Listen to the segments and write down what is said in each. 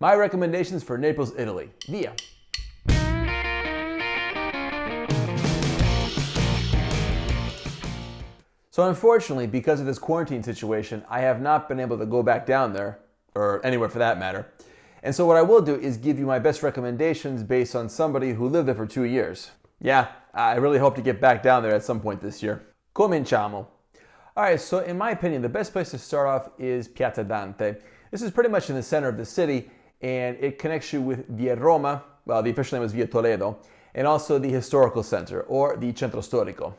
My recommendations for Naples, Italy. Via. So unfortunately, because of this quarantine situation, I have not been able to go back down there, or anywhere for that matter. And so what I will do is give you my best recommendations based on somebody who lived there for 2 years. Yeah, I really hope to get back down there at some point this year. Cominciamo. Alright, so in my opinion, the best place to start off is Piazza Dante. This is pretty much in the center of the city, and it connects you with Via Roma, well, the official name is Via Toledo, and also the historical center, or the Centro Storico.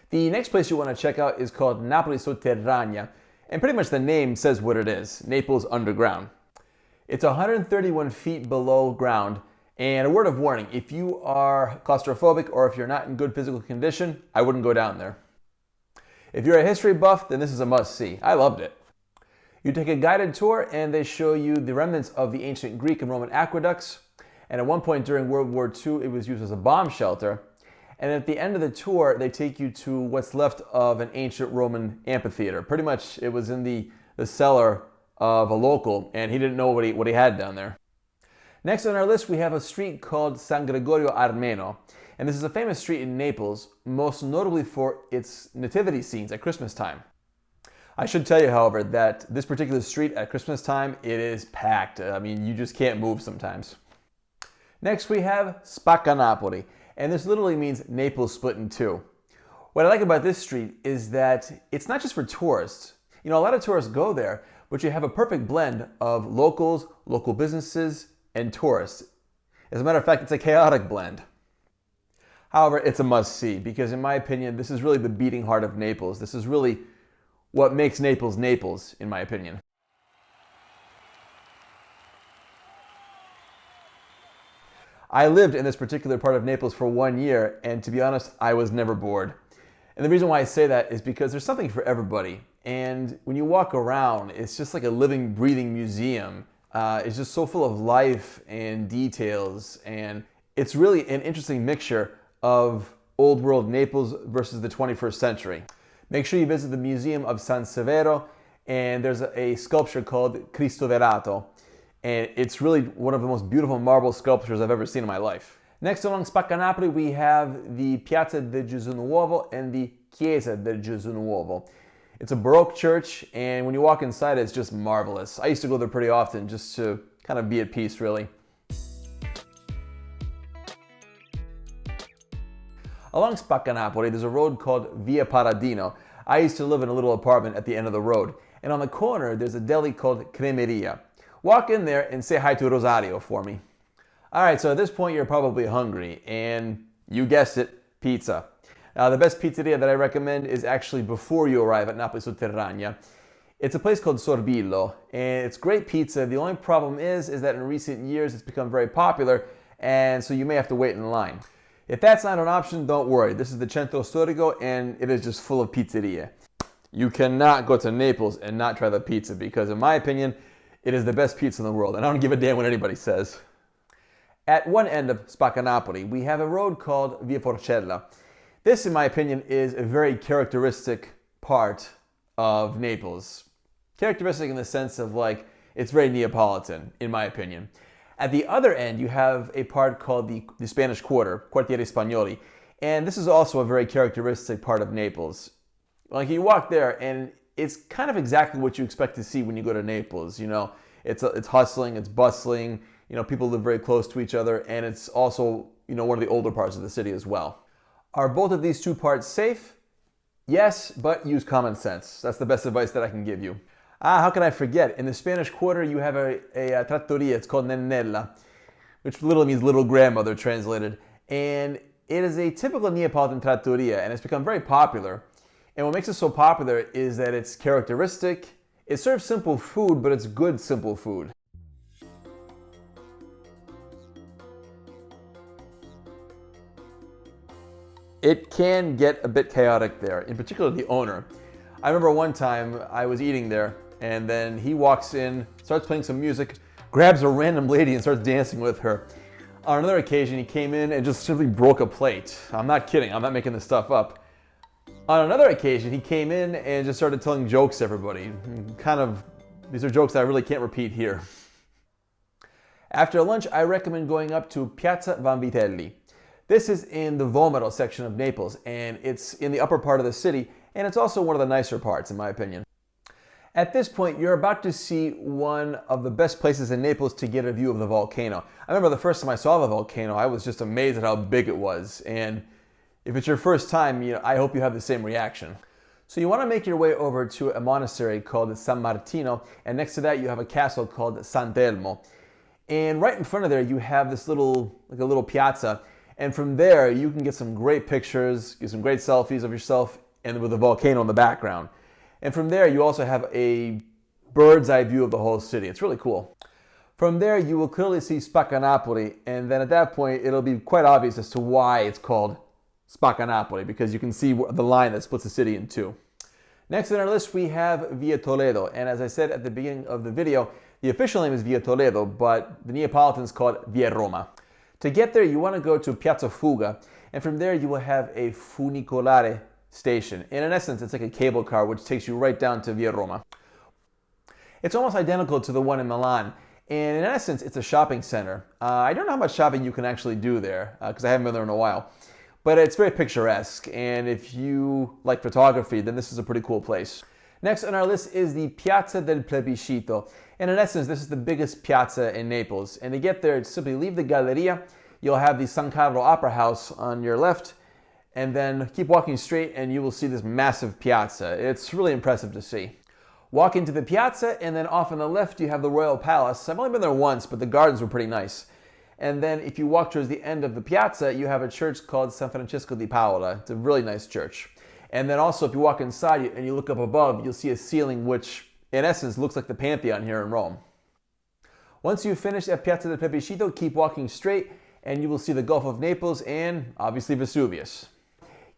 The next place you want to check out is called Napoli Sotterranea, and pretty much the name says what it is, Naples underground. It's 131 feet below ground, and a word of warning, if you are claustrophobic or if you're not in good physical condition, I wouldn't go down there. If you're a history buff, then this is a must-see. I loved it. You take a guided tour and they show you the remnants of the ancient Greek and Roman aqueducts, and at one point during World War II it was used as a bomb shelter. And at the end of the tour, they take you to what's left of an ancient Roman amphitheater. Pretty much, it was in the cellar of a local, and he didn't know what he had down there. Next on our list, we have a street called San Gregorio Armeno. And this is a famous street in Naples, most notably for its nativity scenes at Christmas time. I should tell you, however, that this particular street at Christmas time, it is packed. I mean, you just can't move sometimes. Next, we have Spaccanapoli. And this literally means Naples split in two. What I like about this street is that it's not just for tourists. You know, a lot of tourists go there, but you have a perfect blend of locals, local businesses, and tourists. As a matter of fact, it's a chaotic blend. However, it's a must-see because in my opinion, this is really the beating heart of Naples. This is really what makes Naples, Naples, in my opinion. I lived in this particular part of Naples for 1 year, and to be honest, I was never bored. And the reason why I say that is because there's something for everybody. And when you walk around, it's just like a living, breathing museum. It's just so full of life and details, and it's really an interesting mixture of old world Naples versus the 21st century. Make sure you visit the Museum of San Severo, and there's a sculpture called Cristo Velato. And it's really one of the most beautiful marble sculptures I've ever seen in my life. Next along Spaccanapoli, we have the Piazza del Gesu Nuovo and the Chiesa del Gesu Nuovo. It's a Baroque church, and when you walk inside, it's just marvelous. I used to go there pretty often just to kind of be at peace, really. Along Spaccanapoli, there's a road called Via Paradino. I used to live in a little apartment at the end of the road. And on the corner, there's a deli called Cremeria. Walk in there and say hi to Rosario for me. Alright, so at this point you're probably hungry, and you guessed it, pizza. Now the best pizzeria that I recommend is actually before you arrive at Napoli Sotterranea. It's a place called Sorbillo, and it's great pizza. The only problem is that in recent years it's become very popular, and so you may have to wait in line. If that's not an option, don't worry. This is the Centro Storico, and it is just full of pizzeria. You cannot go to Naples and not try the pizza, because in my opinion, it is the best pizza in the world, and I don't give a damn what anybody says. At one end of Spaccanapoli, we have a road called Via Forcella. This, in my opinion, is a very characteristic part of Naples. Characteristic in the sense of, like, it's very Neapolitan, in my opinion. At the other end, you have a part called the Spanish Quarter, Quartieri Spagnoli, and this is also a very characteristic part of Naples. Like, you walk there, and it's kind of exactly what you expect to see when you go to Naples. You know, it's hustling, it's bustling, you know, people live very close to each other, and it's also, you know, one of the older parts of the city as well. Are both of these two parts safe? Yes, but use common sense. That's the best advice that I can give you. How can I forget? In the Spanish Quarter, you have a trattoria. It's called Nennella, which literally means little grandmother translated. And it is a typical Neapolitan trattoria, and it's become very popular. And what makes it so popular is that it's characteristic. It serves simple food, but it's good simple food. It can get a bit chaotic there, in particular the owner. I remember one time I was eating there, and then he walks in, starts playing some music, grabs a random lady and starts dancing with her. On another occasion, he came in and just simply broke a plate. I'm not kidding, I'm not making this stuff up. On another occasion, he came in and just started telling jokes to everybody. These are jokes that I really can't repeat here. After lunch, I recommend going up to Piazza Vanvitelli. This is in the Vomero section of Naples, and it's in the upper part of the city, and it's also one of the nicer parts, in my opinion. At this point, you're about to see one of the best places in Naples to get a view of the volcano. I remember the first time I saw the volcano, I was just amazed at how big it was, and if it's your first time, I hope you have the same reaction. So you want to make your way over to a monastery called San Martino, and next to that you have a castle called Sant'Elmo. And right in front of there you have this little piazza, and from there you can get some great pictures, get some great selfies of yourself and with the volcano in the background. And from there you also have a bird's eye view of the whole city. It's really cool. From there you will clearly see Spaccanapoli, and then at that point it'll be quite obvious as to why it's called Spaccanapoli, because you can see the line that splits the city in two. Next on our list we have Via Toledo, and as I said at the beginning of the video, the official name is Via Toledo, but the Neapolitans call it Via Roma. To get there you want to go to Piazza Fuga, and from there you will have a funicolare station. And in essence it's like a cable car which takes you right down to Via Roma. It's almost identical to the one in Milan, and in essence it's a shopping center. I don't know how much shopping you can actually do there, because I haven't been there in a while. But it's very picturesque, and if you like photography, then this is a pretty cool place. Next on our list is the Piazza Del Plebescito, and in essence this is the biggest piazza in Naples. And to get there, simply leave the Galleria, you'll have the San Carlo Opera House on your left, and then keep walking straight and you will see this massive piazza. It's really impressive to see. Walk into the piazza, and then off on the left you have the Royal Palace. I've only been there once, but the gardens were pretty nice. And then if you walk towards the end of the piazza, you have a church called San Francesco di Paola. It's a really nice church. And then also if you walk inside and you look up above, you'll see a ceiling which in essence looks like the Pantheon here in Rome. Once you finish at Piazza del Plebiscito, keep walking straight and you will see the Gulf of Naples and obviously Vesuvius.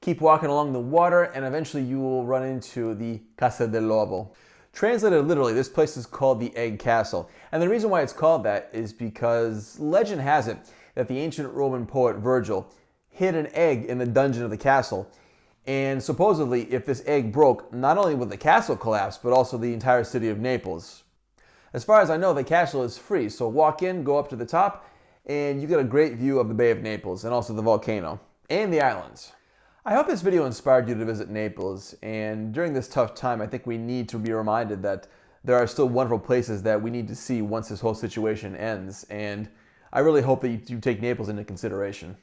Keep walking along the water and eventually you will run into the Castel Dell'Ovo. Translated literally, this place is called the Egg Castle. And the reason why it's called that is because legend has it that the ancient Roman poet Virgil hid an egg in the dungeon of the castle. And supposedly, if this egg broke, not only would the castle collapse, but also the entire city of Naples. As far as I know, the castle is free, so walk in, go up to the top, and you get a great view of the Bay of Naples and also the volcano and the islands. I hope this video inspired you to visit Naples, and during this tough time I think we need to be reminded that there are still wonderful places that we need to see once this whole situation ends, and I really hope that you take Naples into consideration.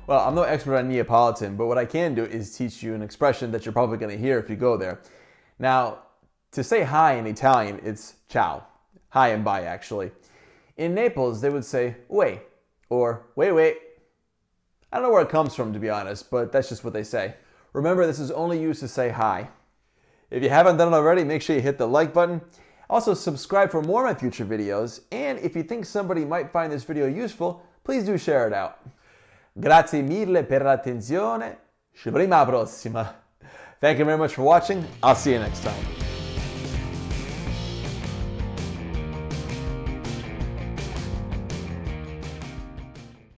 Well, I'm no expert on Neapolitan, but what I can do is teach you an expression that you're probably going to hear if you go there. Now, to say hi in Italian, it's ciao. Hi and bye, actually. In Naples, they would say ue, or wait. I don't know where it comes from, to be honest, but that's just what they say. Remember, this is only used to say hi. If you haven't done it already, make sure you hit the like button. Also, subscribe for more of my future videos, and if you think somebody might find this video useful, please do share it out. Grazie mille per l'attenzione. Ci vediamo alla prossima. Thank you very much for watching. I'll see you next time.